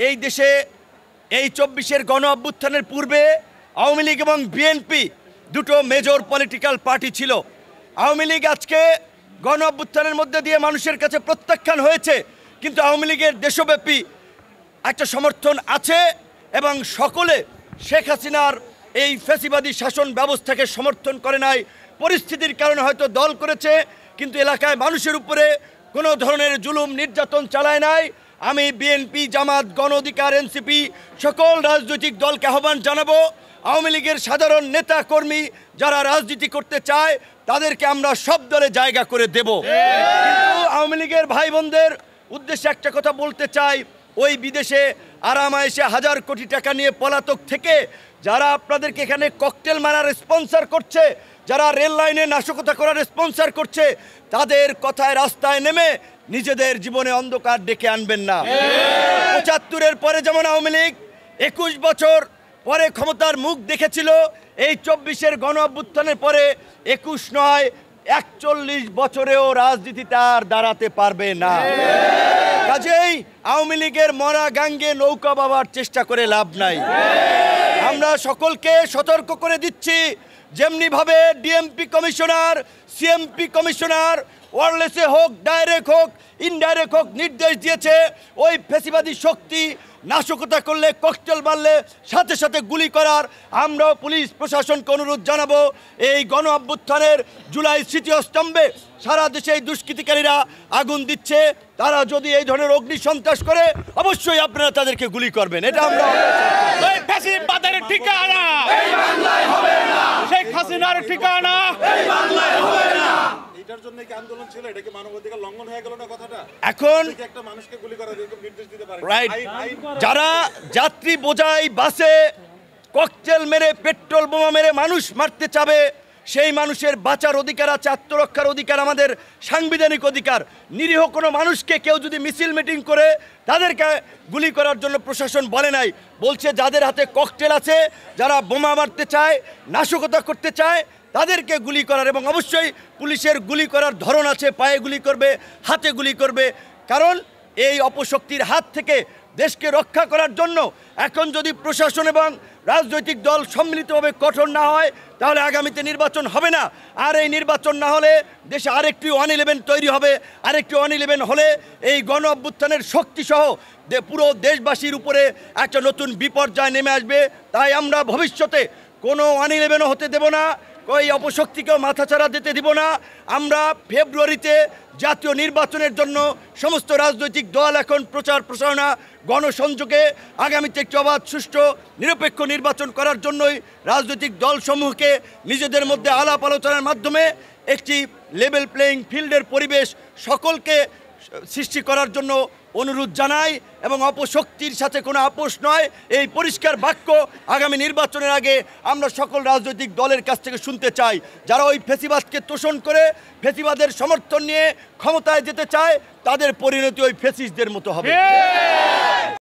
এই দেশে এই 24-এর গণ অভ্যুত্থানের পূর্বে আওয়ামী লীগ এবং বিএনপি দুটো মেজর পলিটিক্যাল পার্টি ছিল। আওয়ামী লীগ আজকে গণ অভ্যুত্থানের মধ্যে দিয়ে মানুষের কাছে প্রত্যাখ্যান হয়েছে, কিন্তু আওয়ামী লীগের দেশব্যাপী একটা সমর্থন আছে এবং সকলে শেখ হাসিনার এই ফ্যাসিবাদী শাসন ব্যবস্থাকে সমর্থন করে নাই। পরিস্থিতির কারণে হয়তো দল করেছে, কিন্তু এলাকায় মানুষের উপরে কোনো ধরনের জুলুম নির্যাতন চালায় নাই। আমি বিএনপি, জামাত, গণ অধিকার, এনসিপি সকল রাজনৈতিক দলকে আহ্বান জানাবো, আওয়ামী লীগের সাধারণ নেতা কর্মী যারা রাজনীতি করতে চায় তাদেরকে আমরা সব দলে জায়গা করে দেব। কিন্তু আওয়ামী লীগের ভাই বোনদের উদ্দেশ্যে একটা কথা বলতে চাই, ওই বিদেশে আরামায়েশে হাজার কোটি টাকা নিয়ে পলাতক থেকে যারা আপনাদেরকে এখানে ককটেল মারার স্পন্সর করছে, যারা রেল লাইনে নাশকতা করার স্পন্সর করছে, তাদের কথায় রাস্তায় নেমে নিজেদের জীবনে অন্ধকার ডেকে আনবেন না। ৭৫-এর পরে যেমন আওয়ামী লীগ ২১ বছর পরে ক্ষমতার মুখ দেখেছিল, এই ২৪-এর গণ অভ্যুত্থানের পরে ২১ নয় ৪১ বছরেও রাজনীতিতে আর দাঁড়াতে পারবে না। কাজেই আওয়ামী লীগের মরা গাঙ্গে নৌকা বাবার চেষ্টা করে লাভ নাই। আমরা সকলকে সতর্ক করে দিচ্ছি, যেমনিভাবে ডিএমপি কমিশনার, সিএমপি কমিশনার ওয়্যারলেসে হোক, ডাইরেক্ট হোক, ইনডাইরেক্ট হোক নির্দেশ দিয়েছে, ওই ফ্যাসিবাদী শক্তি নাশকতা করলে, ককটেল মারলে সাথে সাথে গুলি করার। আমরাও পুলিশ প্রশাসনকে অনুরোধ জানাবো, এই গণ অভ্যুত্থানের জুলাই স্মৃতিস্তম্ভে সারা দেশে এই দুষ্কৃতিকারীরা আগুন দিচ্ছে, তারা যদি এই ধরনের অগ্নি সন্ত্রাস করে অবশ্যই আপনারা তাদেরকে গুলি করবেন। এটা আমরা ফ্যাসিবাদের ঠিকানা এই বাংলায় হবে না, শেখ হাসিনার ঠিকানা এই বাংলায় হবে না। এটার জন্য কি আন্দোলন ছিল? এটা কি মানবাধিকার লঙ্ঘন হয়ে গেল না কথাটা? এখন একটা মানুষকে গুলি করার নির্দেশ দিতে পারে রাইট, যারা যাত্রী বোঝাই বাসে ককটেল মেরে, পেট্রোল বোমা মেরে মানুষ মারতে চাবে, সেই মানুষের বাঁচার অধিকার আছে, আত্মরক্ষার অধিকার আমাদের সাংবিধানিক অধিকার। নিরীহ কোনো মানুষকে কেউ যদি মিছিল মিটিং করে তাদেরকে গুলি করার জন্য প্রশাসন বলে নাই, বলছে যাদের হাতে ককটেল আছে, যারা বোমা মারতে চায়, নাশকতা করতে চায়, তাদেরকে গুলি করার। এবং অবশ্যই পুলিশের গুলি করার ধরন আছে, পায়ে গুলি করবে, হাতে গুলি করবে, কারণ এই অপশক্তির হাত থেকে দেশকে রক্ষা করার জন্য এখন যদি প্রশাসন এবং রাজনৈতিক দল সম্মিলিতভাবে কঠোর না হয়, তাহলে আগামীতে নির্বাচন হবে না। আর এই নির্বাচন না হলে দেশে আরেকটি 1-11 তৈরি হবে। আরেকটি 1-11 হলে এই গণ অভ্যুত্থানের শক্তিসহ পুরো দেশবাসীর উপরে একটা নতুন বিপর্যয় নেমে আসবে। তাই আমরা ভবিষ্যতে কোনো 1-11 হতে দেব না, ওই অপশক্তিকেও মাথাচাড়া দিতে দিব না। আমরা ফেব্রুয়ারিতে জাতীয় নির্বাচনের জন্য সমস্ত রাজনৈতিক দল এখন প্রচার প্রচারণা, গণসংযোগে আগামীতে একটি অবাধ, সুষ্ঠু, নিরপেক্ষ নির্বাচন করার জন্যই রাজনৈতিক দলসমূহকে নিজেদের মধ্যে আলাপ আলোচনার মাধ্যমে একটি লেভেল প্লেয়িং ফিল্ডের পরিবেশ সকলকে সৃষ্টি করার জন্য অনুরোধ জানাই। এবং অপশক্তির সাথে কোনো আপোষ নয়, এই পরিষ্কার বাক্য আগামী নির্বাচনের আগে আমরা সকল রাজনৈতিক দলের কাছ থেকে শুনতে চাই। যারা ওই ফ্যাসিবাদকে তোষণ করে ফ্যাসিবাদের সমর্থন নিয়ে ক্ষমতায় যেতে চায়, তাদের পরিণতি ওই ফ্যাসিস্টদের মতো হবে।